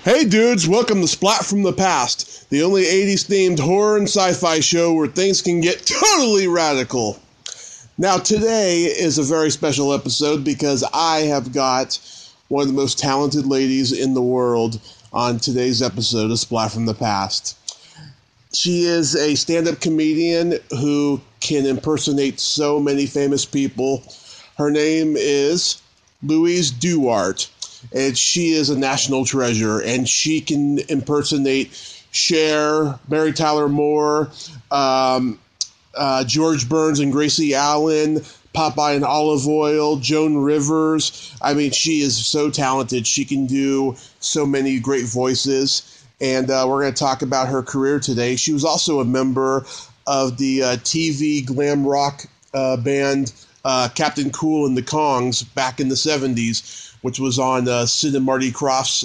Hey dudes, welcome to Splat from the Past, the only 80s themed horror and sci-fi show where things can get totally radical. Now today is a very special episode because I have got one of the most talented ladies in the world on today's episode of Splat from the Past. She is a stand-up comedian who can impersonate so many famous people. Her name is Louise DuArt. And she is a national treasure, and she can impersonate Cher, Mary Tyler Moore, George Burns and Gracie Allen, Popeye and Olive Oil, Joan Rivers. I mean, she is so talented. She can do so many great voices, and we're going to talk about her career today. She was also a member of the TV glam rock band Kaptain Kool and the Kongs back in the 70s, which was on Sid and Marty Kroft's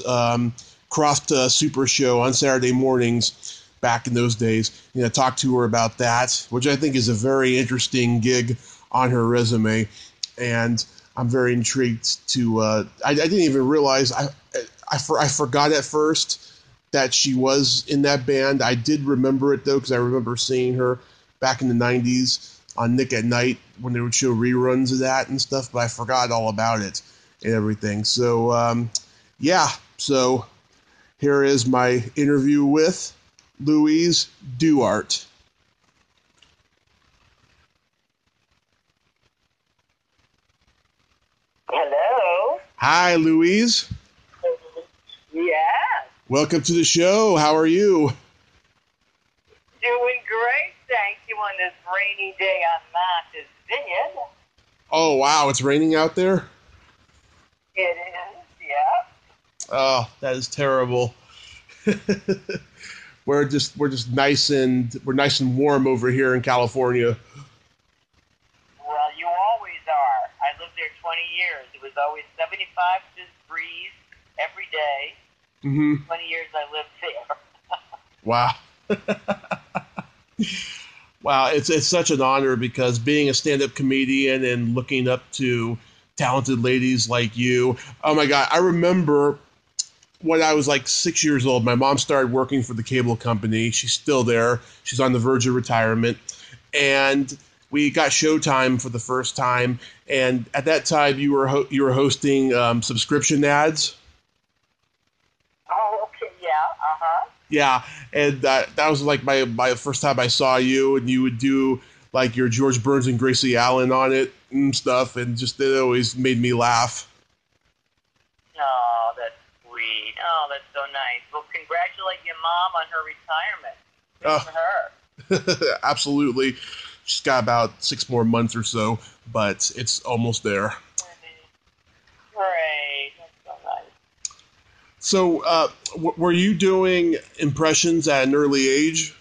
Kroft Supershow on Saturday mornings back in those days. You know, talk to her about that, which I think is a very interesting gig on her resume, and I'm very intrigued to. I didn't even realize I forgot at first that she was in that band. I did remember it though, because I remember seeing her back in the 90s on Nick at Night when they would show reruns of that and stuff, but I forgot all about it and everything. So, so here is my interview with Louise DuArt. Hello. Hi, Louise. Yeah. Welcome to the show. How are you? Doing great, thank you, on this rainy day on Martha's Vineyard. Oh, wow. It's raining out there? It is, yeah. Oh, that is terrible. We're nice and warm over here in California. Well, you always are. I lived there 20 years. It was always 75 degrees every day. Mm-hmm. 20 years I lived there. Wow. Wow, it's such an honor because being a stand-up comedian and looking up to talented ladies like you. Oh my God, I remember when I was like 6 years old, my mom started working for the cable company. She's still there. She's on the verge of retirement. And we got Showtime for the first time. And at that time, you were hosting subscription ads. Oh, okay, yeah, uh-huh. Yeah, and that was like my first time I saw you, and you would do like your George Burns and Gracie Allen on it and stuff, and just it always made me laugh. Oh, that's sweet. Oh, that's so nice. Well, congratulate your mom on her retirement. Good for her. Absolutely. She's got about 6 more months or so, but it's almost there. Great. That's so nice. So, were you doing impressions at an early age?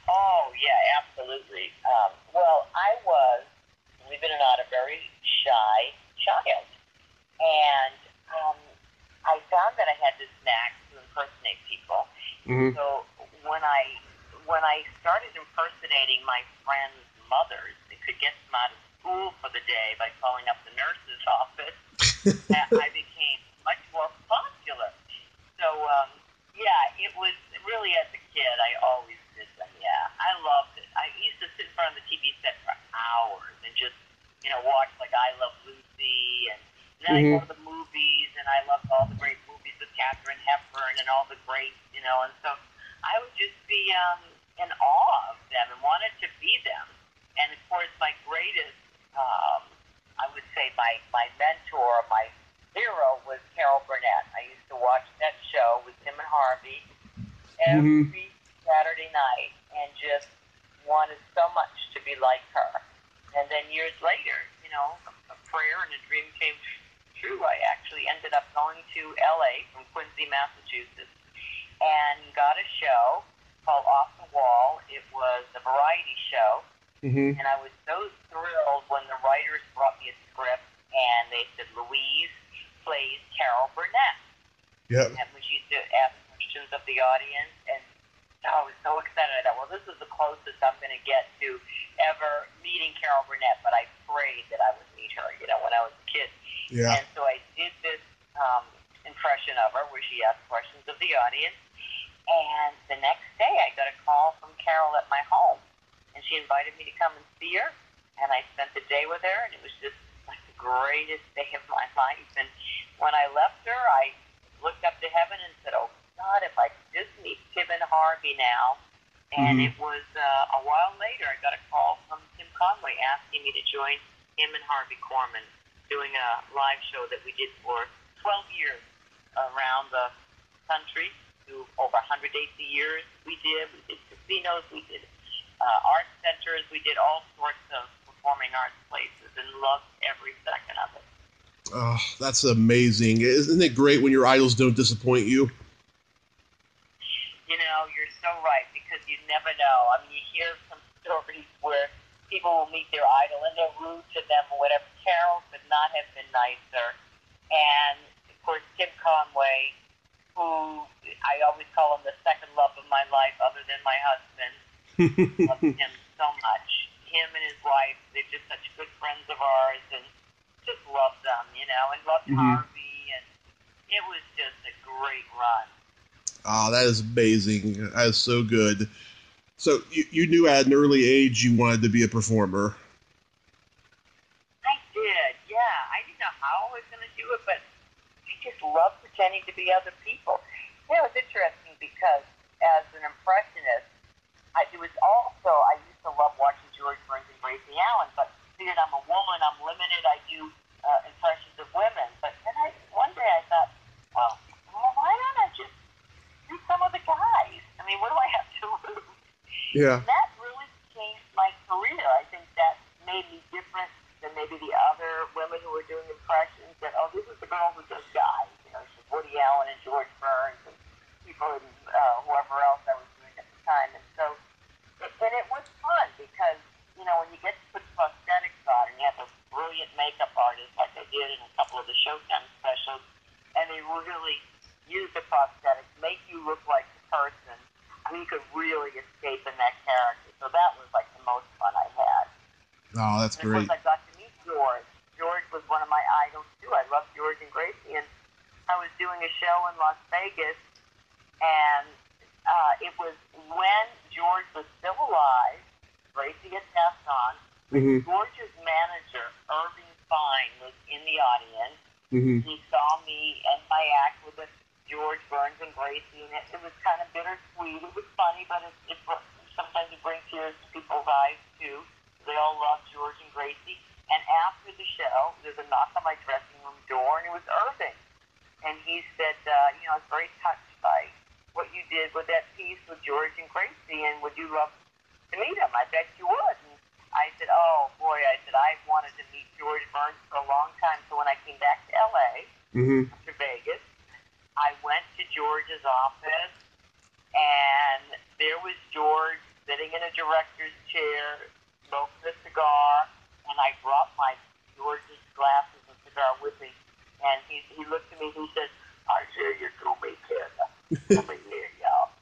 Oh, yeah, absolutely. Well, I was, believe it or not, a very shy child. And I found that I had this knack to impersonate people. Mm-hmm. So when I started impersonating my friends' mothers, it could get them out of school for the day by calling up the nurse's office. I became much more popular. So, it was really, as a kid, I always did them. Yeah, I loved it. I used to sit in front of the TV set for hours and just, watch like I Love Lucy, and then I go to the movies, and I loved all the great movies with Katharine Hepburn and all the great, and so I would just be in awe of them and wanted to be them. And of course, my greatest, I would say my mentor, my hero was Carol Burnett. I used to watch that show with Tim and Harvey every Saturday night and just wanted so much to be like her. And then years later, a prayer and a dream came true. I actually ended up going to L.A. from Quincy, Massachusetts, and got a show called Off the Wall. It was a variety show, and I was so thrilled when the writers brought me a script, and they said, Louise plays Carol Burnett. Yep. And she used to ask questions of the audience, and I was so excited. I thought, well, this is the closest I'm going to get to ever meeting Carol Burnett, but I prayed that I would meet her, when I was a kid. Yeah. And so I did this impression of her where she asked questions of the audience. And the next day I got a call from Carol at my home, and she invited me to come and see her, and I spent the day with her, and it was just like the greatest day of my life. And when I left her, I looked up to heaven and said, oh God, if I could just meet Tim and Harvey now. And it was a while later, I got a call from Tim Conway asking me to join him and Harvey Korman doing a live show that we did for 12 years around the country, through over 100 dates a year. We did casinos, we did art centers, we did all sorts of performing arts places, and loved every second of it. Oh, that's amazing. Isn't it great when your idols don't disappoint you? You know, you're so right, because you never know. I mean, you hear some stories where people will meet their idol and they're rude to them or whatever. Carol could not have been nicer. And, of course, Tim Conway, who I always call him the second love of my life other than my husband. Loved him so much. Him and his wife, they're just such good friends of ours, and just loved them, you know, and loved Harvey, and it was just a great run. Oh, that is amazing. That is so good. So you knew at an early age you wanted to be a performer. I did, yeah. I didn't know how I was going to do it, but I just loved pretending to be other people. Yeah, it was interesting because as an impressionist, I used to love watching George Burns and Gracie Allen, but figured I'm a woman, I'm limited, I do impressions of women. But then one day I thought, well, why don't I just do some of the guys? I mean, what do I have to lose? Yeah. And that really changed my career. I think that made me different than maybe the other women who were doing impressions. That, oh, this is the girl who does guys. You know, she's Woody Allen and George Burns and people and whoever else I was doing at the time. And so, and it was fun because, you know, when you get to put prosthetics on and you have a brilliant makeup artist like I did in a couple of the Showtime specials, and they really use the prosthetics, make you look like the person, I mean, you could really escape in that character. So that was like the most fun I had. Oh, that's and great. Of course, I got to meet George. George was one of my idols, too. I loved George and Gracie. And I was doing a show in Las Vegas, and it was when George was still alive. Gracie had passed on. George's manager, Irving Fine, was in the audience. He saw me and my act with George Burns and Gracie, and it was kind of bittersweet. It was funny, but sometimes it brings tears to people's eyes, too. They all loved George and Gracie. And after the show, there's a knock on my dressing room door, and it was Irving. And he said, you know, I was very touched by what you did with that piece with George and Gracie, and would you love to meet him? I bet you would. And I said, oh, boy, I wanted to meet George Burns for a long time. So when I came back to L.A., to Vegas, I went to George's office, and there was George sitting in a director's chair, smoking a cigar, and I brought my George's glasses and cigar with me. And he looked at me and he said, I hear you do me, kid. Let me hear y'all.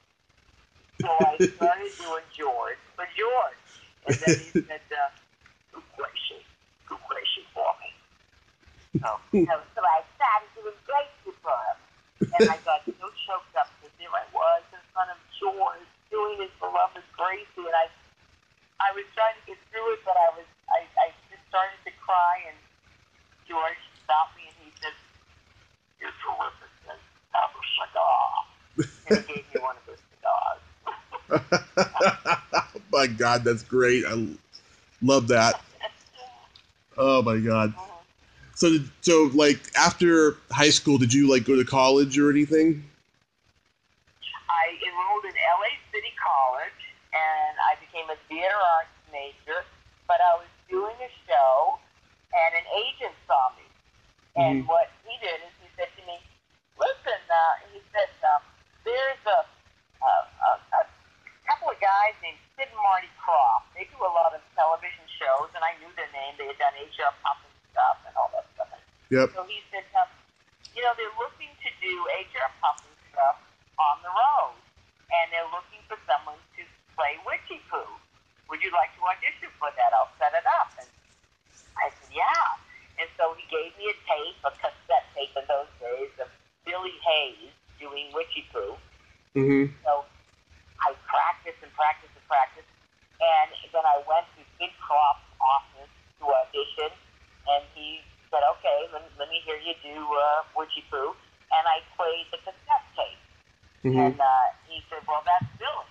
So I started doing George for George. And then he said, good question for me. So I started doing Gracie for him. And I got so choked up because there I was in front of George doing his beloved Gracie. And I was trying to get through it, but I just started to cry. And George stopped me and he said, you're terrific. And have a cigar. And he gave me one of his cigars. Oh my God, that's great. I love that. Oh my God. So like after high school, did you like go to college or anything? I enrolled in LA City College and I became a theater arts major, but I was doing a show and an agent saw me. And what he did is he said to me, listen, he said, there's a couple of guys named Sid and Marty Kroft. They do a lot of television shows, and I knew their name. They had done HR Pumpkin stuff and all that stuff. Yep. So he said, you know, they're looking to do HR Pumpkin stuff on the road, and they're looking for someone to play Witchy Poo. Would you like to audition for that? I'll set it up. And I said, yeah. And so he gave me a tape, a cassette tape in those days, of Bill Billy Hayes doing Witchy Poo. Mm-hmm. So I practiced and practiced and practiced. And then I went to Big Kroft's office to audition. And he said, okay, let me hear you do Witchy Poo. And I played the cassette tape. Mm-hmm. And he said, well, that's Billy.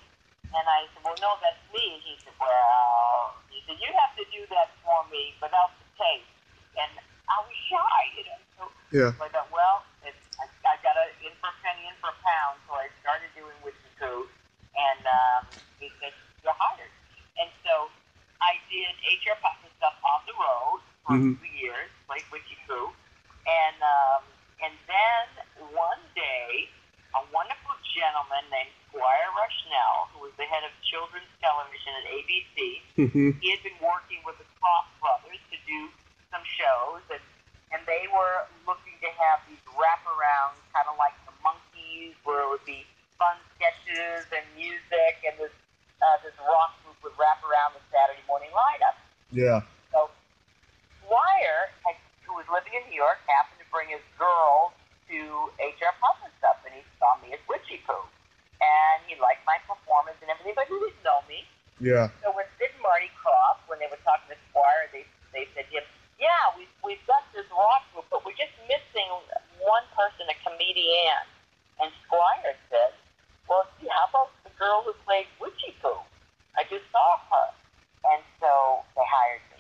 And I said, well, no, that's me. And he said, well, you have to do that for me without the tape. And I was shy, So Yeah. I thought, well, I got in for a penny, in for a pound. So I started doing Witchy Poo. And he said, you're hired. And so I did HR Puppet stuff on the road for 2 years, like Witchy Poo. And then one day, a wonderful gentleman named Squire Rushnell, who was the head of children's television at ABC, he had been working with the Kroft brothers to do some shows, and they were looking to have these wraparounds, kind of like the Monkees, where it would be fun sketches and music, and this rock group would wrap around the Saturday morning lineup. Yeah. So Squire, who was living in New York, happened to bring his girls to HR Puppet stuff, and he saw me as Witchy Poo. And he liked my performance and everything, but he didn't know me. Yeah. So when Sid and Marty Kroft, when they were talking to Squire, they said to him, yeah, we've got this rock group, but we're just missing one person, a comedian. And Squire said, well, see, how about the girl who played Witchy Poo? I just saw her. And so they hired me.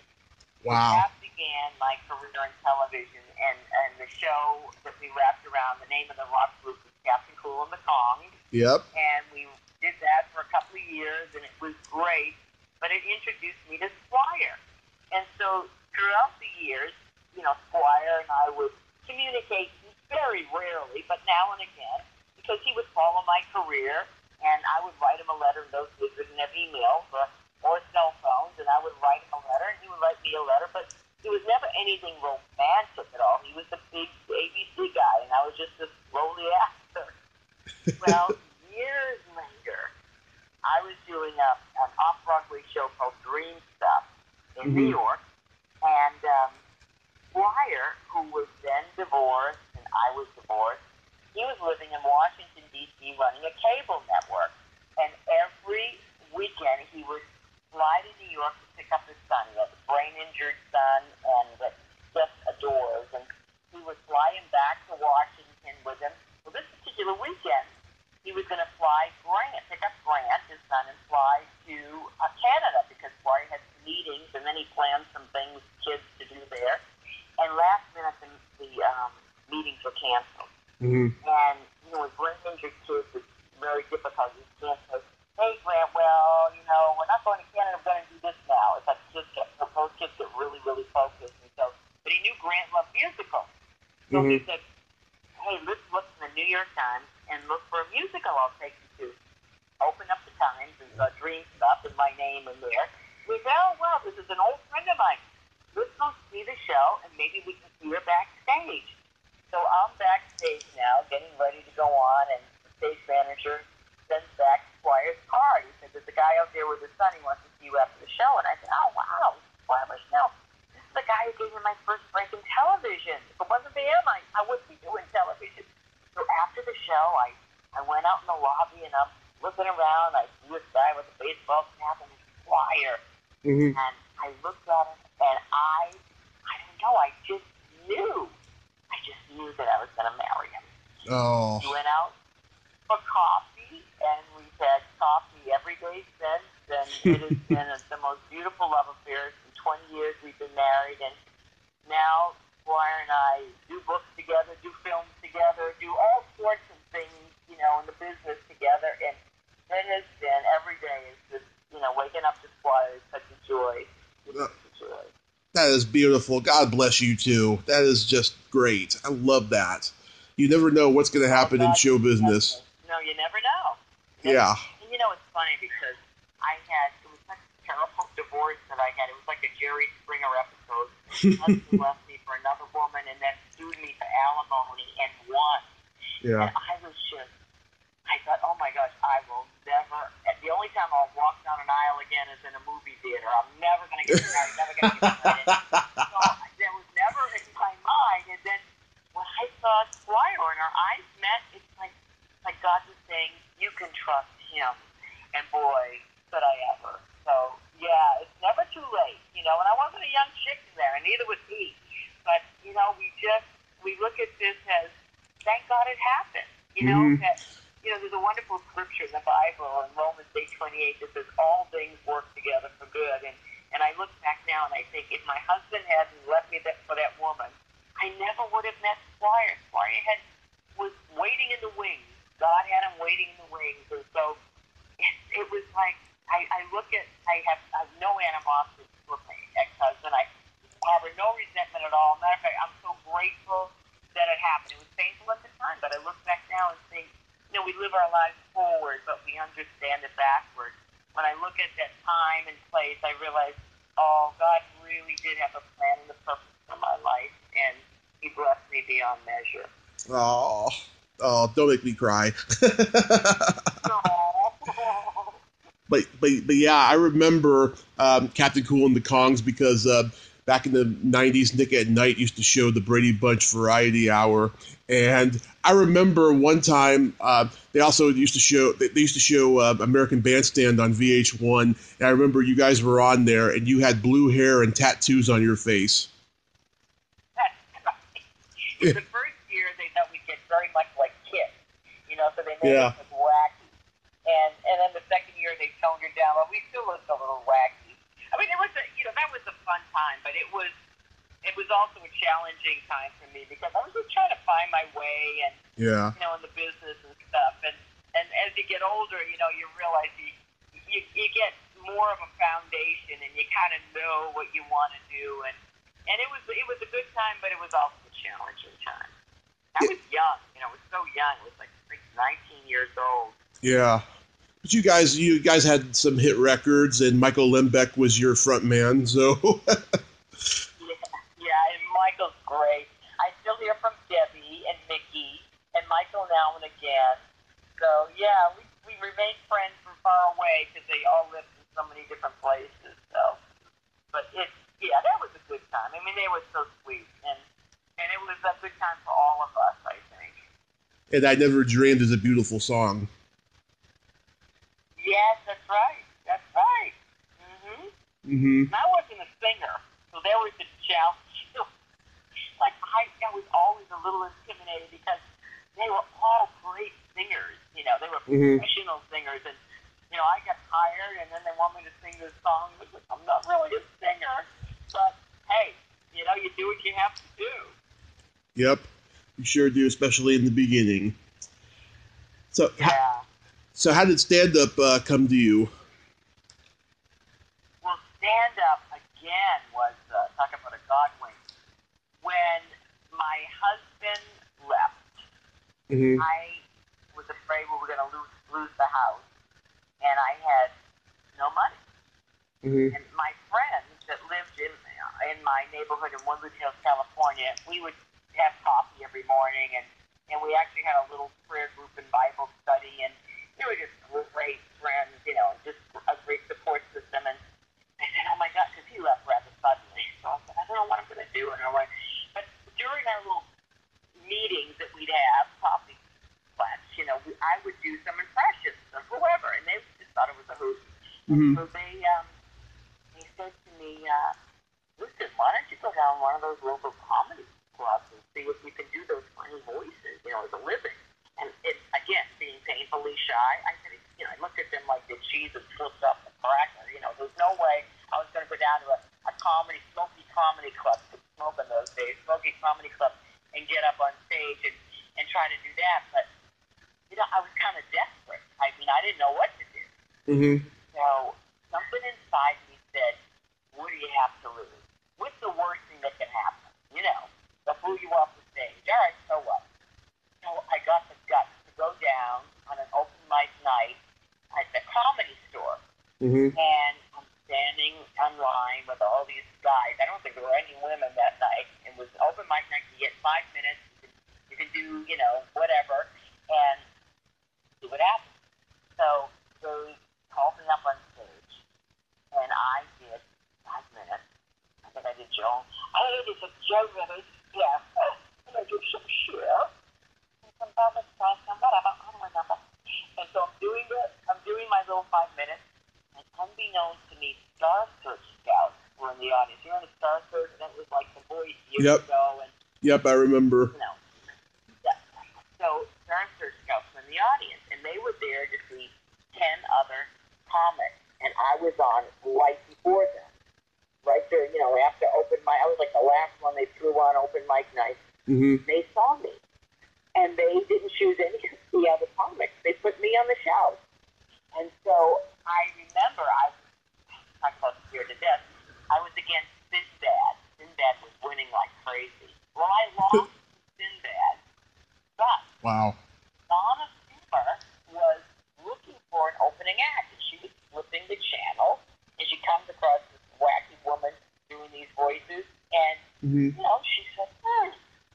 Wow. That began my career in television, and the show that we wrapped around, the name of the rock group was Kaptain Kool The Kongs. Yep. And we did that for a couple of years, and it was great, but it introduced me to Squire. And so throughout the years, Squire and I would communicate very rarely, but now and again, because he would follow my career, and I would write him a letter. Those days we didn't have emails or cell phones, and I would write him a letter, and he would write me a letter, but it was never anything romantic at all. He was the big ABC guy, and I was just this lowly actor. Well, years later, I was doing an off-Broadway show called Dream Stuff in New York, and Squire, who was then divorced, and I was divorced, he was living in Washington, D.C., running a cable network. And every weekend, he would fly to New York to pick up his son. He had a brain-injured son and that just adores. And he would fly him back to Washington with him. Well, this particular weekend, he was going to pick up Grant, his son, and fly to Canada because Squire had some meetings, and then he planned some things, kids to do there. And last minute, the meetings were canceled. And, with brain-injured kids, it's very difficult. You can't say, hey, Grant, well, we're not going to Canada, we're going to do this now. It's like those kids get really, really focused. And so, but he knew Grant loved musicals. So he said, hey, let's look in the New York Times and look for a musical I'll take you to. Open up the Times and Dream Stuff and my name in there. We said, oh, well, this is an old friend of mine. Let's go see the show, and maybe we can see her backstage. So I'm backstage now, getting ready to go on, and the stage manager sends back Squire's card. He said, there's a guy out there with his son. He wants to see you after the show. And I said, oh, wow, Squire Rushnell. This is the guy who gave me my first break in television. If it wasn't for him, I wouldn't be doing television. So after the show, I went out in the lobby, and I'm looking around. I see this guy with a baseball cap and his Squire. And I looked at him, and I don't know, I just knew that I was going to marry him. Oh. We went out for coffee, and we've had coffee every day since, and it has been the most beautiful love affair. In 20 years we've been married, and now Squire and I do books together, do films together, do all sorts of things, in the business together, and it has been, every day is just, waking up to Squire is such a joy. It's such a joy. That is beautiful. God bless you, too. That is just great. I love that. You never know what's going to happen in show business. No, you never know. Yeah. And it's funny because it was such a terrible divorce that I had. It was like a Jerry Springer episode. My husband left me for another woman and then sued me for alimony and won. Yeah. And I thought, oh my gosh, I will never, the only time I'll walk down an aisle again is in a movie theater. I'm never going to get married, never going to get married. So that was never in my mind. And then when I saw Squire in her eyes met, it's like God was saying, you can trust him. And boy, could I ever. So, yeah, it's never too late, you know, and I wasn't a young chick there, and neither was he. But, you know, we look at this as, thank God it happened, you know, that, you know, there's a wonderful scripture in the Bible, in Romans 8:28, that says, all things work together for good. And I look back now and I think, if my husband hadn't left me for that woman, I never would have met Squire. Squire was waiting in the wings. God had him waiting in the wings. And so it was like, I look at, I have no animosity with my ex-husband. I have no resentment at all. Matter of fact, I'm so grateful that it happened. It was painful at the time, but I look back now and think, you know, we live our lives forward, but we understand it backwards. When I look at that time and place, I realize, oh, God really did have a plan and a purpose for my life, and he blessed me beyond measure. Oh, don't make me cry. But yeah, I remember Kaptain Kool and the Kongs because back in the 90s, Nick at Night used to show the Brady Bunch Variety Hour, and I remember one time they also used to show American Bandstand on VH1, and I remember you guys were on there, and you had blue hair and tattoos on your face. That's right. The first year they thought we'd get very much like Kiss, you know, so they made us look wacky. And then the second year they toned it down, but we still looked a little wacky. I mean, it was that was a fun time, but it was also a challenging time for me because I was just trying to find my way and you know, in the business and stuff. And as you get older, you know, you realize you get more of a foundation and you kind of know what you want to do. And it was a good time, but it was also a challenging time. I was young, you know, I was so young. I was like 19 years old. Yeah. But you guys had some hit records, and Michael Lembeck was your front man, so... yeah, and Michael's great. I still hear from Debbie and Mickey and Michael now and again. So, yeah, we remain friends from far away because they all lived in so many different places. So, but that was a good time. I mean, they were so sweet, and it was a good time for all of us, I think. And I Never Dreamed is a beautiful song. Yes, that's right. That's right. And I wasn't a singer, so there was a challenge. Like, I was always a little intimidated because they were all great singers. You know, they were professional singers, and you know, I got hired, and then they want me to sing this song. I'm not really a singer, but hey, you know, you do what you have to do. Yep, you sure do, especially in the beginning. So yeah. So how did stand-up come to you? Well, stand-up, again, was, talk about a God wink. When my husband left, I was afraid we were going to lose the house, and I had no money. And my friends that lived in my neighborhood in Woodland Hills, California, we would have coffee every morning, and we actually had a little prayer group and Bible study, and they were just great friends, you know, just a great support system. And I said, oh my God, because he left rather suddenly. So I said, I don't know what I'm going to do. But during our little meetings that we'd have, coffee flats, you know, I would do some impressions of whoever, and they just thought it was a hoot. So they said to me, listen, why don't you go down one of those local comedy clubs and see if you can do those funny voices, you know, as a living. And again, being painfully shy, I said, you know, I looked at them like the cheese had slipped off the cracker. You know, there's no way I was going to go down to a smoky comedy club, smoke in those days, smoky comedy club, and get up on stage and try to do that. But, you know, I was kind of desperate. I mean, I didn't know what to do. So something inside me said, what do you have to lose? What's the worst thing that can happen? You know, they'll boo you off the stage. All right, so what? So I got the guts to go down on an open mic night at the Comedy Store. And I'm standing on line with all these guys. I don't think there were any women that night. It was an open mic night. You get 5 minutes. You can do, you know, whatever, and see what happens. So they called me up on stage, and I did 5 minutes. I think I did Joan. I did some Joe Rivers, yeah. And I did some Cher, some comics, whatever, I don't remember. And so I'm doing my little 5 minutes, and unbeknownst to me, Star Search Scouts were in the audience. You know the Star Search? That was like The Voice years ago. And, Yep, I remember. You know, yeah. So Star Search Scouts were in the audience, and they were there to see 10 other comics, and I was on right before them. Right there, you know, after open mic, I was like the last one they threw on open mic night. Mm-hmm. They saw me, and they didn't choose any of the other comics. They put me on the show. And so I remember I was scared to death. I was against Sinbad. Sinbad was winning like crazy. Well, I lost Sinbad, but Wow. Donna Super was looking for an opening act, and she was flipping the channel, and she comes across this wacky woman doing these voices, and, you know, she said,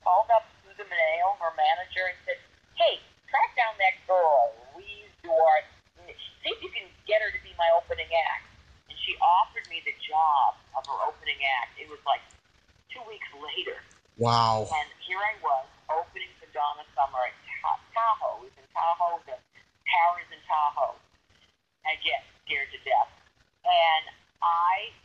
called up Susan Maneo, her manager, and said, hey, track down that girl, Louise DuArt, see if you can get her to be my opening act. And she offered me the job of her opening act. It was like 2 weeks later. Wow. And here I was, opening for Donna Summer at Tahoe. It was in Tahoe, the towers in Tahoe. I get scared to death. And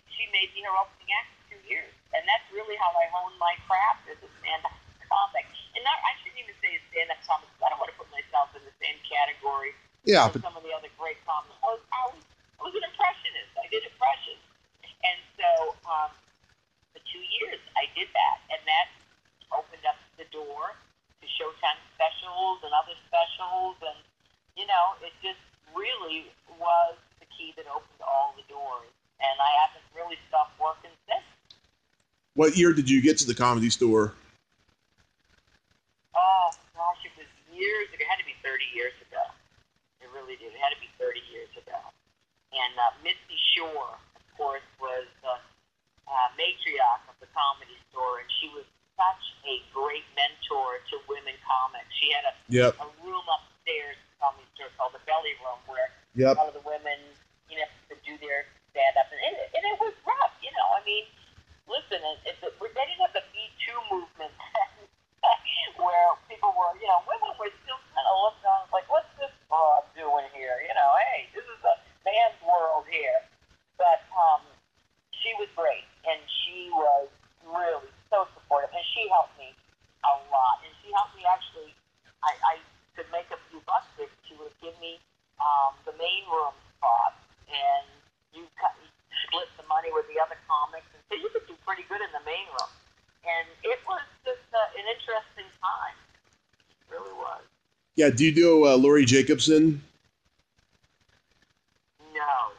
she made me her opening act for 2 years. And that's really how I honed my craft as a stand-up comic. And I shouldn't even say a stand-up comic, because I don't want to put myself in the same category as some of the other great comics. I was an impressionist. I did impressions. And so for 2 years, I did that. And that opened up the door to Showtime specials and other specials. And, you know, it just really was the key that opened all the doors. And I haven't really stopped working since. What year did you get to the Comedy Store? Oh, gosh, it was years ago. It had to be 30 years ago. It really did. It had to be 30 years ago. And Misty Shore, of course, was the matriarch of the Comedy Store, and she was such a great mentor to women comics. She had a room upstairs at the Comedy Store called the Belly Room, where all of the women, you know, could do their stand-up. And it was rough, you know. I mean, listen, they didn't have the Me Too movement where people were, you know, women were still kind of looking on like, what's this broad doing here? You know, hey, this is a man's world here. But she was great, and she was really so supportive, and she helped me a lot. And she helped me actually, I could make a few bucks if she would give me the main room spot, and you split the money with the other comics, and so you could do pretty good in the main room. And it was just an interesting time. It really was. Yeah, do you know Lori Jacobson? No.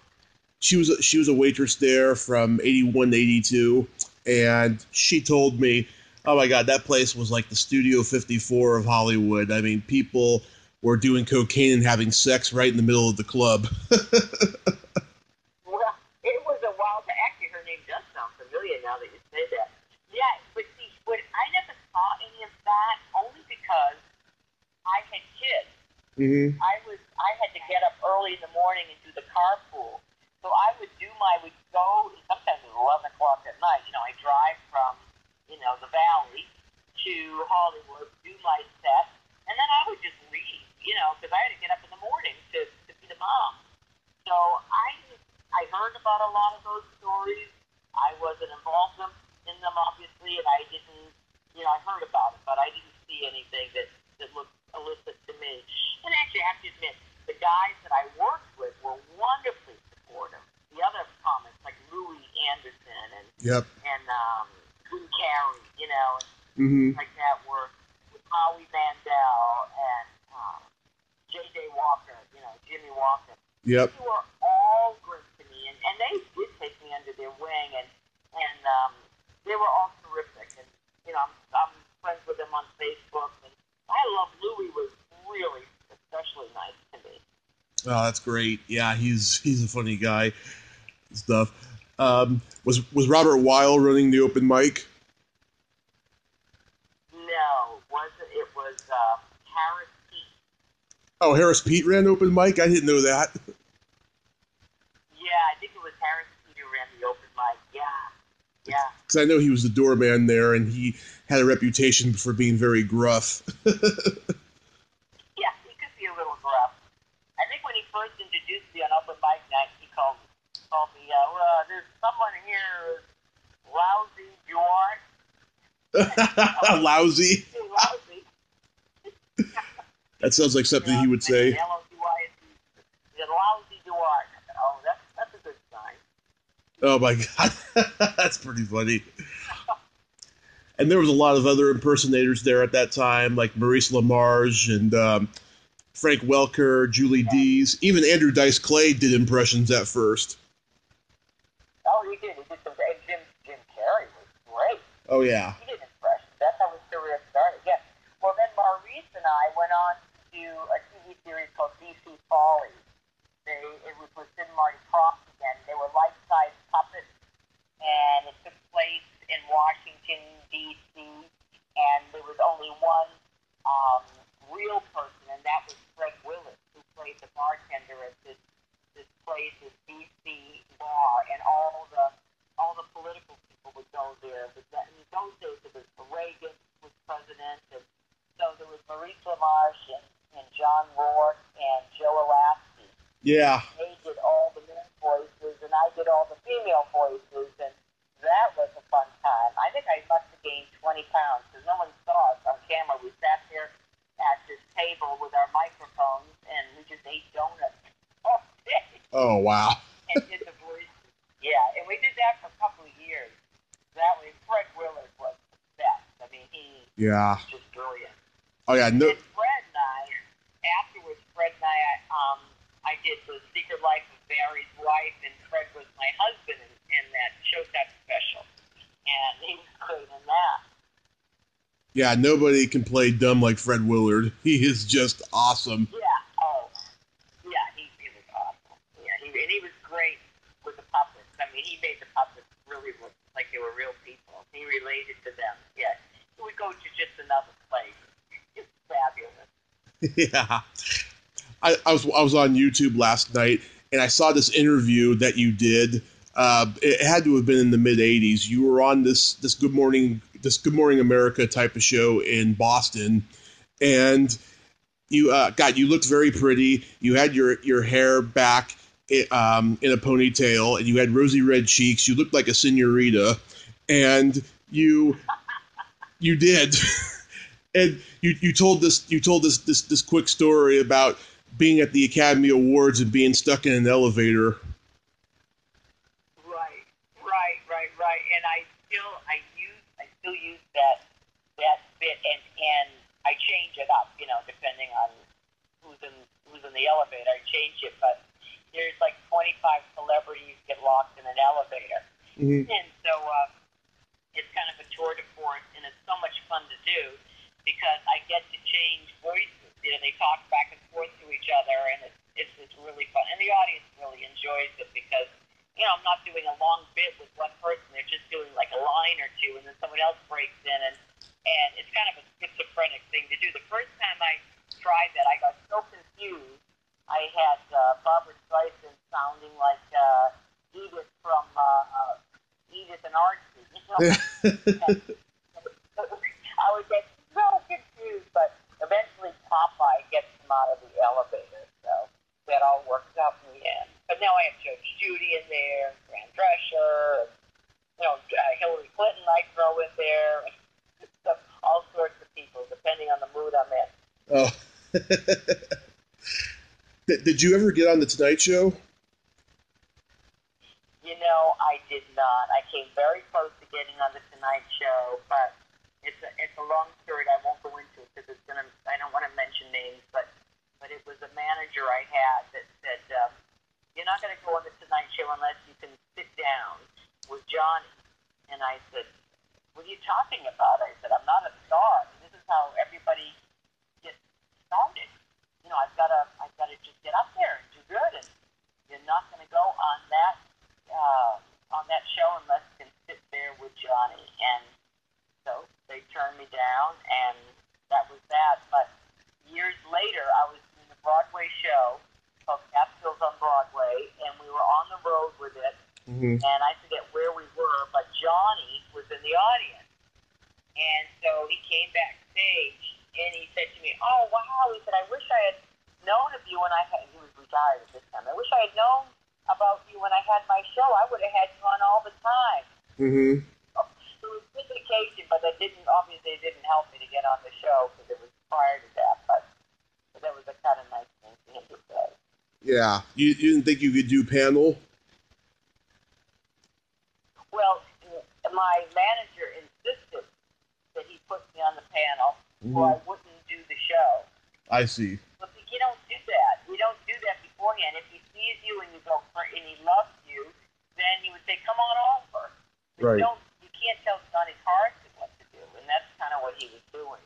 She was a waitress there from 81 to 82, and she told me, oh my God, that place was like the Studio 54 of Hollywood. I mean, people were doing cocaine and having sex right in the middle of the club. Well, it was a while. Actually, her name does sound familiar now that you say that. Yeah, but see, I never saw any of that only because I had kids. Mm-hmm. I had to get up early in the morning and do the carpool. So I would go, sometimes it was 11 o'clock at night. You know, I drive from, you know, the Valley to Hollywood, do my set, and then I would just leave, you know, because I had to get up in the morning to be the mom. So I heard about a lot of those stories. I wasn't involved in them, obviously, and I didn't, you know, I heard about it, but I didn't see anything that looked illicit to me. And actually, I have to admit, the guys that I worked with were wonderfully supportive. The other comics, like Louis Anderson and Jim Carrey, you know, and like that, were with Howie Mandel and J.J. Walker, you know, Jimmy Walker. Yep. They were all great to me, and they did take me under their wing, and they were all terrific. And, you know, I'm friends with them on Facebook, and I love Louis was really especially nice to me. Oh, that's great. Yeah, he's a funny guy. Stuff. Was Robert Weil running the open mic? No, wasn't. It was Harris Pete. Oh, Harris Pete ran open mic? I didn't know that. Yeah, I think it was Harris Pete who ran the open mic. Yeah. Because I know he was the doorman there, and he had a reputation for being very gruff. someone here is Lousy DuArt. Lousy. Lousy. That sounds like something he would say. L-O-U-I-S-E. Lousy DuArt. Oh, that's a good sign. Oh my God, that's pretty funny. And there was a lot of other impersonators there at that time, like Maurice LaMarche and Frank Welker, Julie Dees. Even Andrew Dice Clay did impressions at first. Oh, he did. He did some. Jim Carrey was great. Oh yeah. He did impressions. That's how his career started. Yeah. Well, then Maurice and I went on to do a TV series called DC Follies. It was with Sid and Marty Kroft again. They were life-size puppets, and it took place in Washington, D.C., and there was only one real person, and that was Fred Willis, who played the bartender at this place, this D.C. bar, and all the political people would go there. But in those days, it was Reagan was president, and so there was Maurice LaMarche and John Rourke and Joe Alasky. Yeah. They did all the male voices, and I did all the female voices, and that was a fun time. I think I must have gained 20 pounds, because no one saw us on camera. We sat there at this table with our microphones, and we just ate donuts all day. Oh, wow. And did the voices. Yeah, and we did that for a couple of years. That way, Fred Willard was the best. I mean, he was just brilliant. Oh, yeah. No. And Fred and I, afterwards, I did The Secret Life of Barry's Wife, and Fred was my husband in that Showtime special. And he was great in that. Yeah, nobody can play dumb like Fred Willard. He is just awesome. Yeah, he was awesome. Yeah, and he was great with the puppets. I mean, he made the puppets really look like they were real people. He related to them. Yeah, he would go to just another place. It's fabulous. Yeah. I was on YouTube last night, and I saw this interview that you did. It had to have been in the mid '80s. You were on this Good Morning America type of show in Boston, and you you looked very pretty. You had your hair back in a ponytail, and you had rosy red cheeks. You looked like a senorita, and you did. And you told this quick story about being at the Academy Awards and being stuck in an elevator. Right. And I still use that bit, and I change it up, depending on who's in the elevator. I change it, but there's like 25 celebrities get locked in an elevator, and so it's kind of a tour de force, and it's so much fun to do because I get to change voices. They talk back and forth to each other, and it's really fun. And the audience really enjoys it because, I'm not doing a long bit with one person. They're just doing like a line or two, and then someone else breaks in, and it's kind of a schizophrenic thing to do. The first time I tried that, I got so confused. I had Barbara Streisand sounding like Edith from Edith and Archie. And I would get so confused, but eventually Popeye gets them out of the elevator, so that all works out in the end. But now I have Judge Judy in there, Fran Drescher, Hillary Clinton I throw in there, and all sorts of people, depending on the mood I'm in. Oh. Did you ever get on The Tonight Show? I did not. I came very close to getting on The Tonight Show, but it's a long story I won't go into because I don't want to mention names, but it was a manager I had that said, you're not going to go on The Tonight Show unless you can sit down with Johnny. And I said, what are you talking about? I said, I'm not a star. This is how everybody gets started. I've got to just get up there and do good. And you're not going to go on that show unless you can sit there with Johnny. And so they turned me down, and that was that. But years later, I was in a Broadway show called Capitals on Broadway, and we were on the road with it. And I forget where we were, but Johnny was in the audience. And so he came backstage, and he said to me, oh, wow, he said, I wish I had known of you when he was retired at this time. I wish I had known about you when I had my show. I would have had you on all the time. Mm-hmm. It was vindication, but obviously it didn't help me to get on the show because it was prior to that. But that was a kind of nice thing for him to say. Yeah. You didn't think you could do panel? Well, my manager insisted that he put me on the panel, or I wouldn't do the show. I see. But you don't do that. You don't do that beforehand. If he sees you and he loves you, then he would say, "Come on over." But Right. you can't tell Johnny Carson what to do, and that's kind of what he was doing.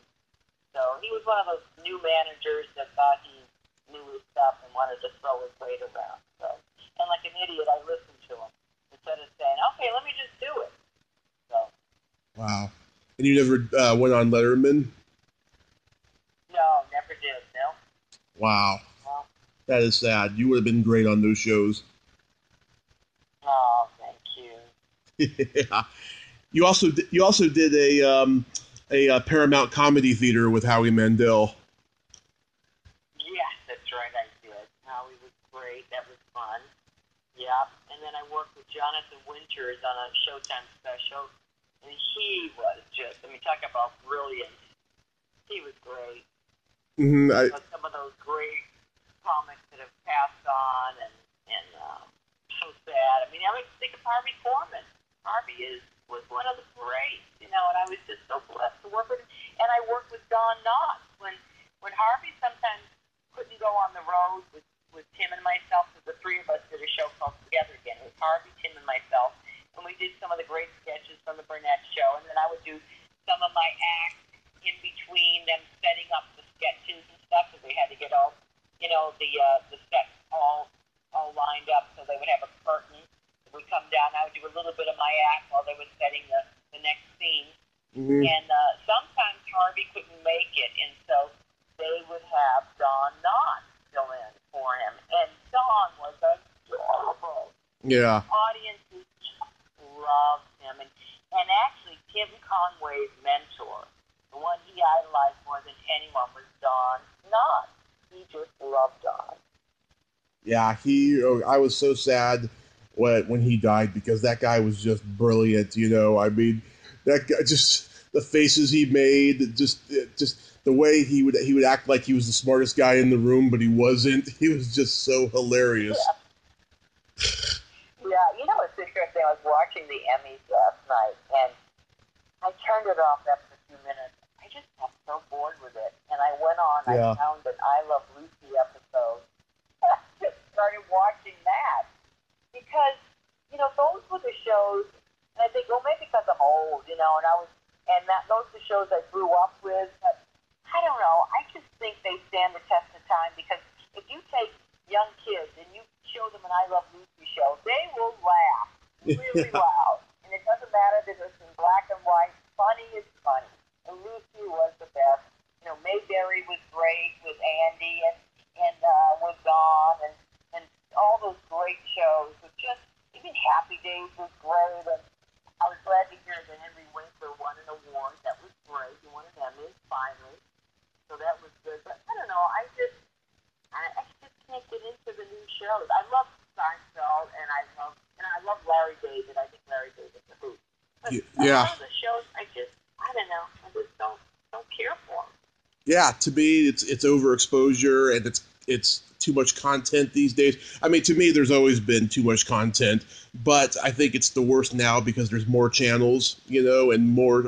So he was one of those new managers that thought he knew his stuff and wanted to throw his weight around. So, and like an idiot, I listened to him instead of saying, "Okay, let me just do it." So. Wow. And you never went on Letterman? No, never did. No. Wow. No. That is sad. You would have been great on those shows. Oh, thank you. Yeah. You also did a Paramount Comedy Theater with Howie Mandel. Yes, that's right, I did. Howie was great. That was fun. Yeah. And then I worked with Jonathan Winters on a Showtime special, and he was just, talk about brilliant. He was great. Mm-hmm. Some of those great comics that have passed on, and so sad. I think of Harvey Korman. Harvey was one of the greats, and I was just so blessed to work with him. And I worked with Don Knotts when Harvey sometimes couldn't go on the road with Tim and myself, because the three of us did a show called Together Again. It was Harvey, Tim, and myself, and we did some of the great sketches from the Burnett show, and then I would do some of my acts in between them setting up the sketches and stuff, because they had to get all, the sets all lined up, so they would have a curtain. Would come down. I would do a little bit of my act while they were setting the next scene. Mm-hmm. And sometimes Harvey couldn't make it, and so they would have Don Knotts fill in for him. And Don was adorable. Yeah. Audiences loved him. And actually, Tim Conway's mentor, the one he idolized more than anyone, was Don Knotts. He just loved Don. Yeah, I was so sad when he died, because that guy was just brilliant, that guy, just the faces he made, just the way he would act like he was the smartest guy in the room, but he wasn't. He was just so hilarious. Yeah, it's interesting. I was watching the Emmys last night, and I turned it off after a few minutes. I just got so bored with it, and I went on. Yeah. I found an I Love Lucy episode, and I just started watching that. Because, those were the shows, and I think, maybe because I'm old, those are the shows I grew up with, but I don't know, I just think they stand the test of time, because if you take young kids and you show them an I Love Lucy show, they will laugh really loud, and it doesn't matter that it's in black and white, funny is funny, and Lucy was the best. Mayberry was great with Andy, and with Dawn, and all those great shows. Even Happy Days was great, and I was glad to hear that Henry Winkler won an award. That was great. He won an Emmy finally, so that was good. But I don't know. I just can't get into the new shows. I love Seinfeld, and I love Larry David. I think Larry David's a hoot. But yeah. Some of the shows, I don't know. I just don't care for them. Yeah, to me, it's overexposure, and it's too much content these days. To me, there's always been too much content, but I think it's the worst now because there's more channels, and more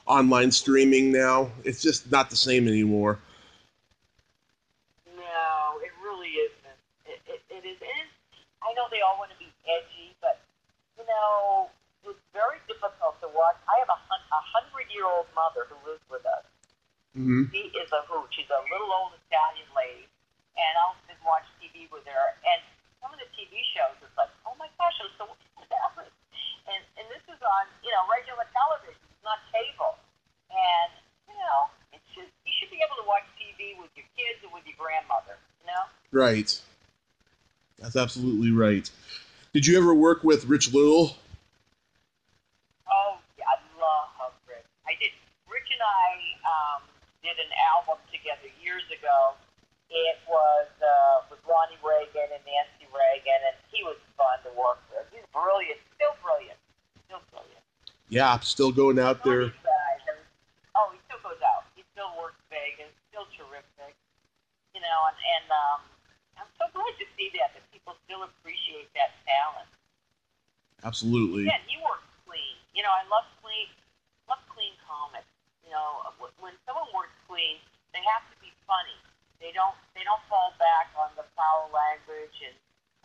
online streaming now. It's just not the same anymore. No, it really isn't. It is. I know they all want to be edgy, but it's very difficult to watch. I have a 100-year-old mother who lives with us. Mm-hmm. She is a hoot. She's a little old Italian lady, and I'll sit and watch TV with her. And some of the TV shows, it's like, oh my gosh, I'm so embarrassed. And this is on, regular television. It's not cable. And, it's just, you should be able to watch TV with your kids or with your grandmother, Right. That's absolutely right. Did you ever work with Rich Little? Oh, yeah, I love Rich. I did. Rich and I did an album together years ago. It was with Ronnie Reagan and Nancy Reagan, and he was Yeah, still going out All there. these guys. Oh, he still goes out. He still works Vegas. Still terrific. I'm so glad to see that people still appreciate that talent. Absolutely. Again, he works clean. I love clean comics. When someone works clean, they have to be funny. They don't fall back on the foul language. And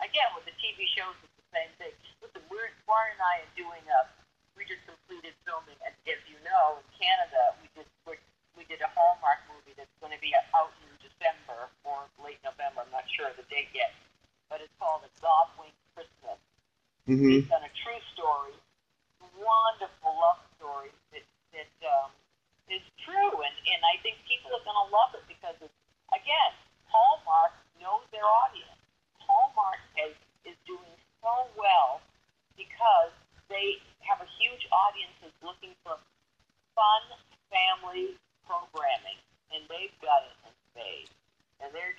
again, with the TV shows, it's the same thing. Listen, Warren and I are doing we just completed filming, and as you know, in Canada, we did a Hallmark movie that's going to be out in December or late November. I'm not sure of the date yet, but it's called A God Wink Christmas. Mm-hmm. Based on a true story, wonderful love story that is true, and I think people are going to love it because again, Hallmark knows their audience. Hallmark is doing so well because they have a huge audience who's looking for fun family programming, and they've got it in spades. And they're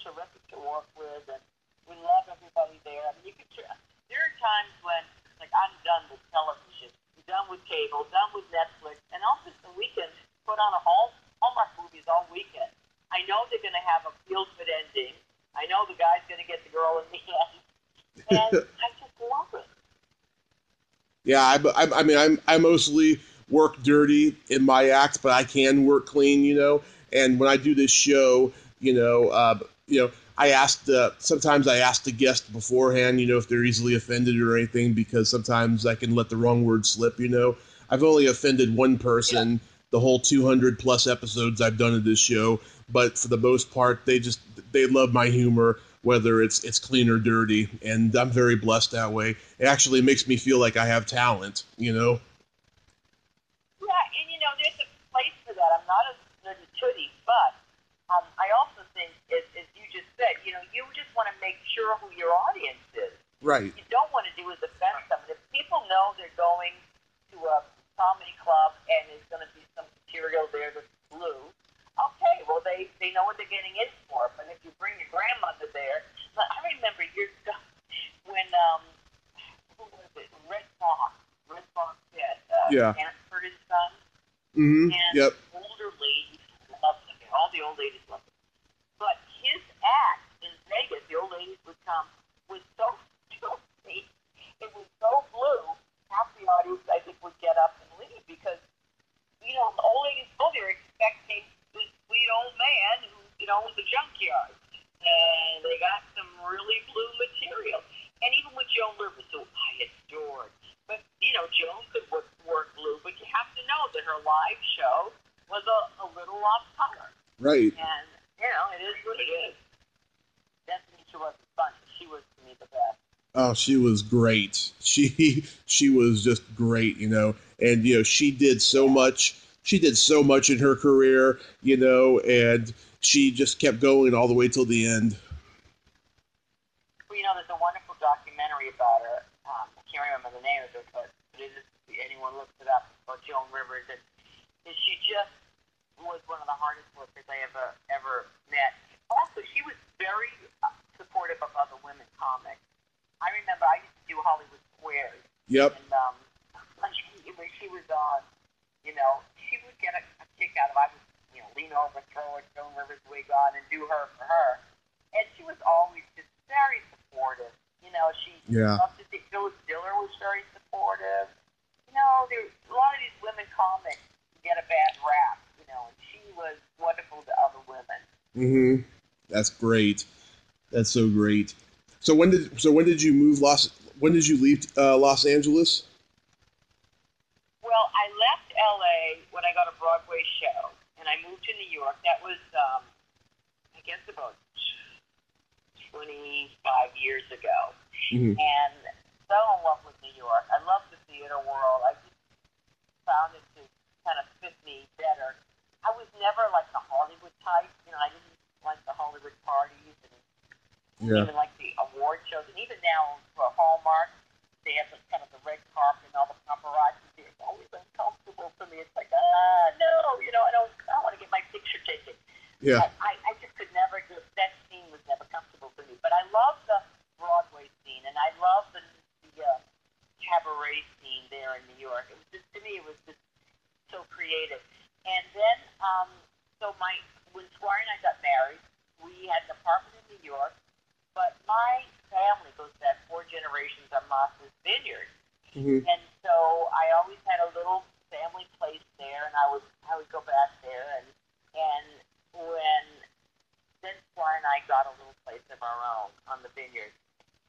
terrific to work with, and we love everybody there. I mean, there are times when, like, I'm done with television, I'm done with cable, done with Netflix, and I'll just the weekend put on Hallmark movies all weekend. I know they're going to have a feel-good ending. I know the guy's going to get the girl in the end, and I just love it. Yeah, I mostly work dirty in my act, but I can work clean, And when I do this show, sometimes I ask the guest beforehand, if they're easily offended or anything, because sometimes I can let the wrong word slip. I've only offended one person the whole 200 plus episodes I've done of this show, but for the most part, they love my humor, whether it's clean or dirty, and I'm very blessed that way. It actually makes me feel like I have talent. Yeah, and there's a place for that. I'm not a tootie, but I also think, as you just said, you just want to make sure who your audience is. Right. You don't want to do is offend them. If people know they're going to a comedy club and there's going to be some material there that's blue, okay, well, they know what they're getting in for. But if you bring your grandmother there, I remember years ago when, who was it? Red Fox had Stanford and Son. Mm-hmm. And Yep. older ladies loved him. All the old ladies loved him. But his act in Vegas, the old ladies would come, was so filthy. It was so blue. Half the audience, I think, would get up and leave because, the old ladies go there expecting this sweet old man who, was a junkyard. And they got some really blue material. And even with Joan Rivers, who I adored. But, Joan could work blue, but you have to know that her live show was a little off color. Right. And, it is what it is. Definitely she wasn't funny. She was, to me, the best. Oh, she was great. She was just great, and she did so much. She did so much in her career, and she just kept going all the way till the end. Well, there's a wonderful documentary about her. I can't remember the name of it, but anyone looks it up about Joan Rivers, and she just was one of the hardest workers I ever met. Also, she was very supportive of other women comics. I remember I used to do Hollywood Squares. Yep. And when she was on, she would get a kick out of. I would, lean over, throw a Joan Rivers wig on, and do her for her. And she was always just very supportive. She loved to see Phyllis Diller was very supportive. There a lot of these women comics get a bad rap, and she was wonderful to other women. Mm-hmm. That's great. That's so great. So when did you move when did you leave Los Angeles? Well, I left LA when I got a Broadway show, and I moved to New York. That was I guess about 25 years ago. Mm-hmm. And fell in love with New York. I love the theater world. I just found it to kind of fit me better. I was never like the Hollywood type. I didn't like the Hollywood parties and even like the award shows. And even now for Hallmark, they have kind of the red carpet and all the paparazzi. It's always uncomfortable for me. It's like, no, I don't want to get my picture taken. Yeah. I just could never. That scene was never comfortable for me. But I love the Broadway scene, and I love the cabaret scene there in New York. It was just Mm-hmm. And so I always had a little family place there, and I would go back there, and when then Squire and I got a little place of our own on the vineyard,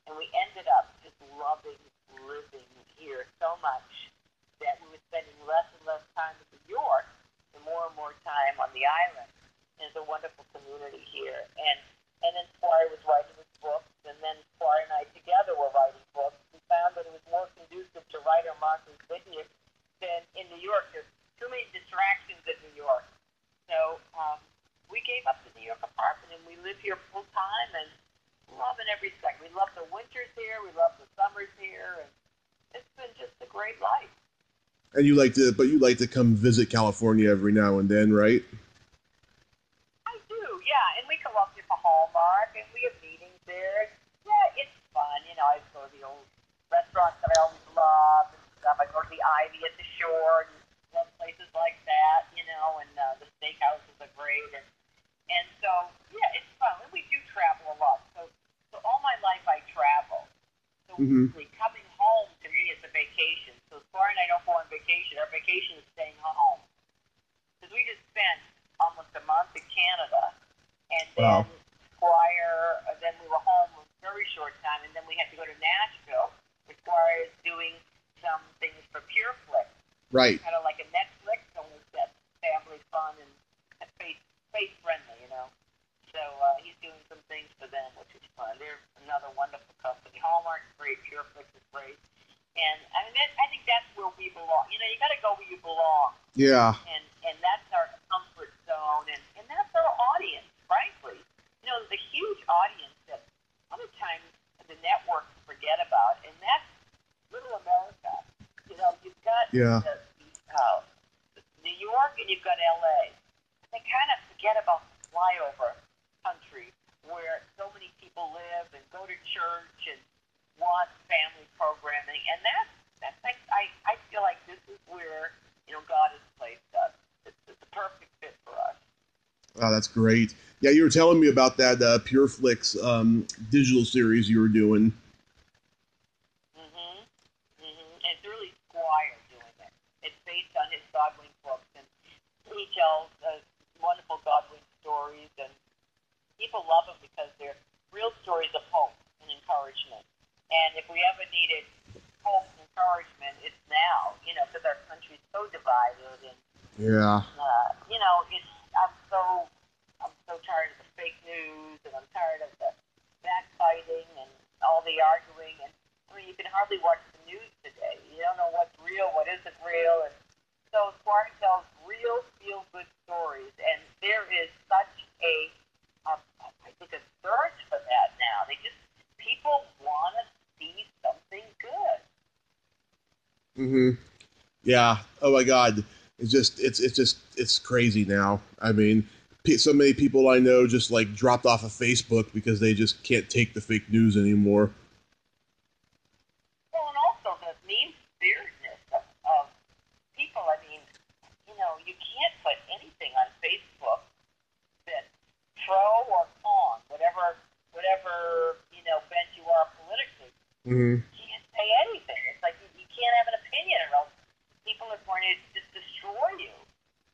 and we ended up just loving living here so much that we were spending less and less time in New York and more time on the island. And it's a wonderful community here. And then Squire was writing his books, and then Squire and I together were writing books. We found that it was more conducive to write our Martha's Vineyard than in New York. There's too many distractions in New York. So we gave up the New York apartment, and we live here full time and loving every second. We love the winters here. We love the summers here, and it's been just a great life. And you like to come visit California every now and then, right? I do, yeah. And we go up there for Hallmark, and we have meetings there. Yeah, it's fun. You know, I go to the old restaurants that I always love and stuff. I go to the Ivy at the shore and love places like that, you know, and the steakhouses are great. And so, yeah, it's fun. And we do travel a lot. So all my life I travel. So really coming home to me is a vacation. So Squire and I don't go on vacation. Our vacation is staying home. Because we just spent almost a month in Canada. And then Squire, then we were home a very short time. And then we had to go to Nashville. Where Squire is doing some things for PureFlix. Right. Kind of like a Netflix, only that's family fun and face friendly, you know. So he's doing some things for them, which is fun. They're another wonderful company. Hallmark's great, PureFlix is great, and I mean I think that's where we belong. You know, you got to go where you belong. Yeah. And that's our comfort zone, and that's our audience. Frankly, you know, there's a huge audience that other times the networks forget about, and that's Little America. You know, you've got New York and you've got LA. They kind of forget about the flyover country where so many people live and go to church and want family programming, and that's I feel like this is where, you know, God has placed us. It's a perfect fit for us. Oh, that's great. Yeah, you were telling me about that PureFlix digital series you were doing. It's really Squire doing it. It's based on his Godwin books, and he tells wonderful Godwin stories, and people love them because they're real stories of hope and encouragement. And if we ever needed hope and encouragement, it's now, you know, because our country's so divided, and you know, I'm so tired of the fake news, and I'm tired of the backbiting and all the arguing, and I mean, you can hardly watch the news today. You don't know what's real, what isn't real, and so Squire tells real feel-good stories, and there is such I think a search for that now. People want to see something good. Yeah. Oh my God. It's crazy now. I mean, so many people I know just like dropped off of Facebook because they just can't take the fake news anymore. Well, and also the mean-spiritedness of people. I mean, you know, you can't put anything on Facebook that's pro or con, whatever you know, bent you are politically. You can't say anything. It's like you can't have an opinion, or else people are going to just destroy you.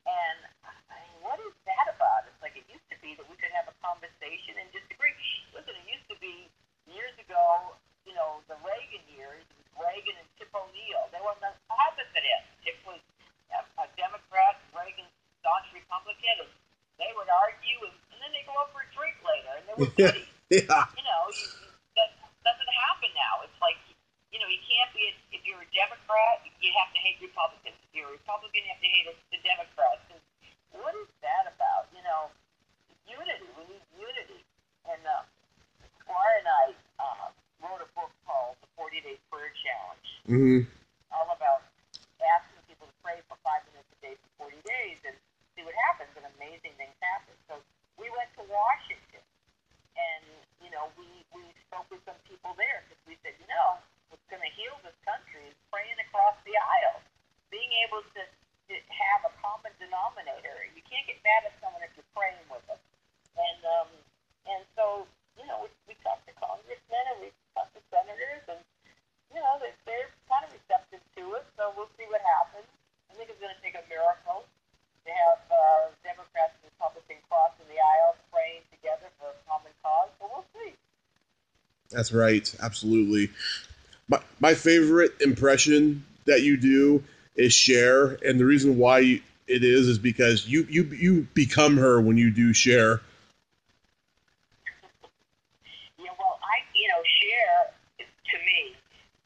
And I mean, what is that about? It's like it used to be that we could have a conversation and disagree. Listen, it used to be years ago, you know, the Reagan years, Reagan and Tip O'Neill. They were on the opposite end. Tip was a Democrat, Reagan staunch Republican, and they would argue, and then they go out for a drink later, and they were buddies. Yeah. You know, that doesn't happen now. It's like, you know, you can't be, if you're a Democrat, you have to hate Republicans. If you're a Republican, you have to hate the Democrats. And what is that about? You know, unity. We need unity. And Squire and I wrote a book called The 40-Day Prayer Challenge. All about asking people to pray for 5 minutes a day for 40 days and see what happens, and amazing things happen. So we went to Washington, and, you know, we spoke with some people there, because we said, you know, what's going to heal this country is praying across the aisle, being able to have a common denominator. You can't get mad at someone if you're praying with them. And so, you know, we talked to congressmen, and we talked to senators, and, you know, they're kind of receptive That's right. Absolutely. My favorite impression that you do is Cher, and the reason why it is because you become her when you do Cher. Yeah, well, Cher, to me,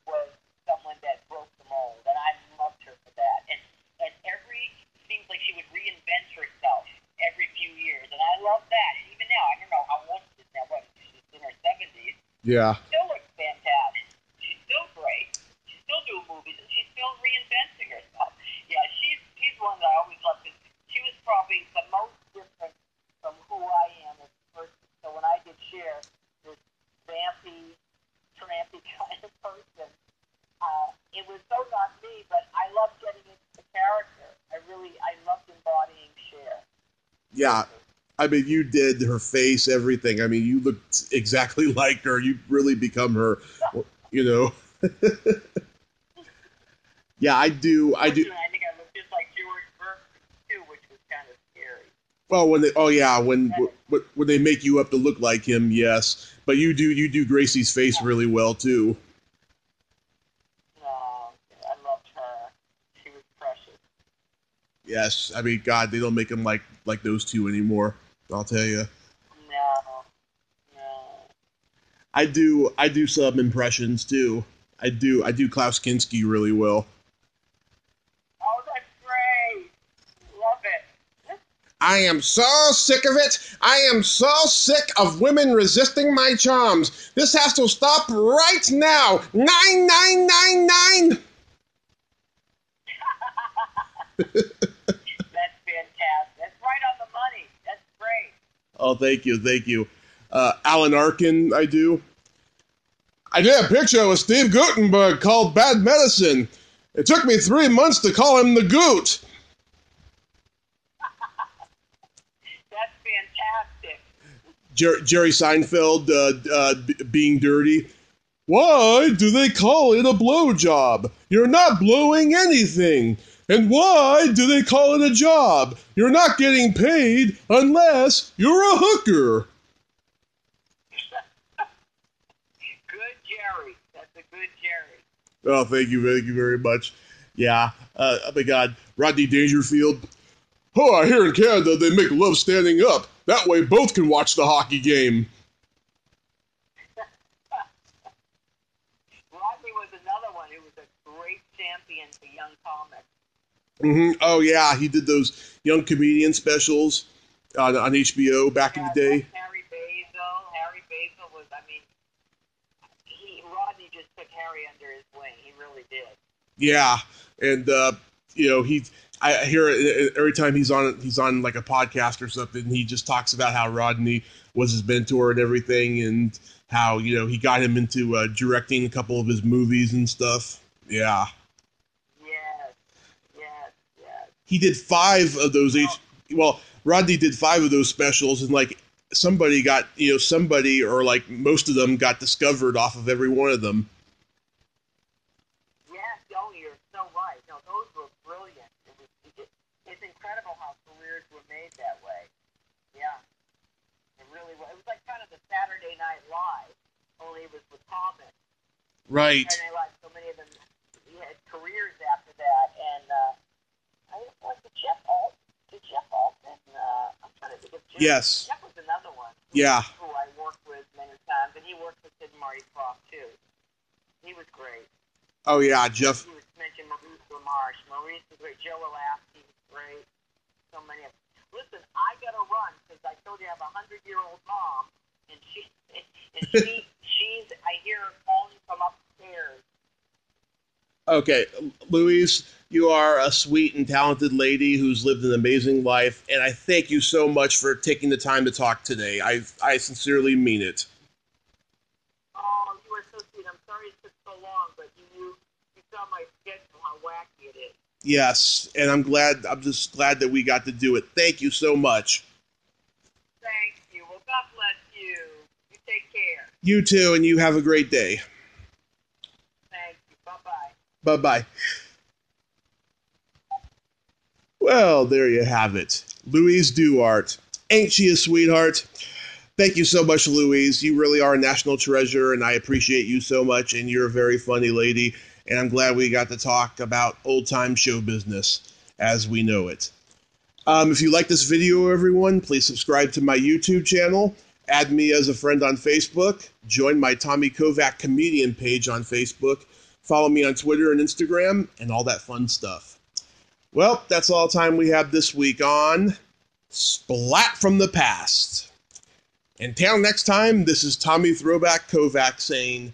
was someone that broke the mold, and I loved her for that. And seems like she would reinvent herself every few years, and I love that. And even now, I don't know how old she is now, but she's in her 70s. Yeah. She still looks fantastic. She's still great. She's still doing movies, and she's still reinventing herself. Yeah, she's one that I always loved. She was probably the most different from who I am as a person. So when I did Cher, this vampy, trampy kind of person, it was so not me, but I loved getting into the character. I loved embodying Cher. Yeah. I mean, you did her face, everything. I mean, you looked exactly like her. You really become her, you know. Yeah, I do. I think I looked just like George Burke too, which was kind of scary. Well, when they make you up to look like him, yes. But you do Gracie's face really well too. No, I loved her. She was precious. Yes, I mean, God, they don't make them like those two anymore. I'll tell you. No. I do some impressions too. I do Klaus Kinski really well. Oh, that's great. Love it. I am so sick of it. I am so sick of women resisting my charms. This has to stop right now. 9999. That's fantastic. That's right on the money. That's great. Oh, thank you. Alan Arkin, I do. I did a picture with Steve Guttenberg called Bad Medicine. It took me 3 months to call him the Goot. That's fantastic. Jerry Seinfeld being dirty. Why do they call it a blowjob? You're not blowing anything. And why do they call it a job? You're not getting paid unless you're a hooker. Good Jerry. That's a good Jerry. Oh, thank you very much. Yeah. Oh my God, Rodney Dangerfield. Oh, I hear in Canada they make love standing up. That way both can watch the hockey game. Rodney was another one who was a great champion for young comics. Mm-hmm. Oh yeah, he did those young comedian specials on HBO back in the day. Harry Basil was, Rodney just took Harry under his wing. He really did. Yeah, and I hear every time he's on like a podcast or something, he just talks about how Rodney was his mentor and everything, and how he got him into directing a couple of his movies and stuff. Yeah. Yes. He did 5 of those. Rodney did 5 of those specials, and like somebody or like most of them got discovered off of every one of them. Yes, you're so right. No, those were brilliant. It's incredible how careers were made that way. Yeah, it really was. It was like kind of the Saturday Night Live, only it was with comics. Right. And so many of them had careers after that, and I was Jeff Alton. I'm trying to think of Jeff. Yes. Jeff was another one. Yeah. Who I worked with many times, and he worked with Sid and Marty Kroft too. He was great. Oh yeah, Jeff. You mentioned Maurice LaMarche. Maurice was great. Joe Alasky was great. So many of them. Listen, I gotta run because I told you I have a 100-year-old mom, and she's I hear her calling from upstairs. Okay, Louise, you are a sweet and talented lady who's lived an amazing life, and I thank you so much for taking the time to talk today. I sincerely mean it. Oh, you are so sweet. I'm sorry it took so long, but you saw my schedule, how wacky it is. Yes, and I'm just glad that we got to do it. Thank you so much. Thank you. Well, God bless you. You take care. You too, and you have a great day. Thank you. Bye-bye. Bye-bye. Well, there you have it. Louise DuArt. Ain't she a sweetheart? Thank you so much, Louise. You really are a national treasure, and I appreciate you so much, and you're a very funny lady, and I'm glad we got to talk about old-time show business as we know it. If you like this video, everyone, please subscribe to my YouTube channel, add me as a friend on Facebook, join my Tommy Kovac comedian page on Facebook, follow me on Twitter and Instagram, and all that fun stuff. Well, that's all the time we have this week on Splat from the Past. Until next time, this is Tommy Throwback Kovac saying,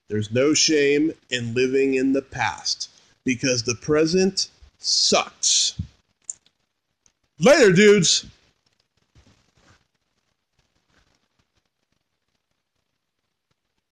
there's no shame in living in the past, because the present sucks. Later, dudes!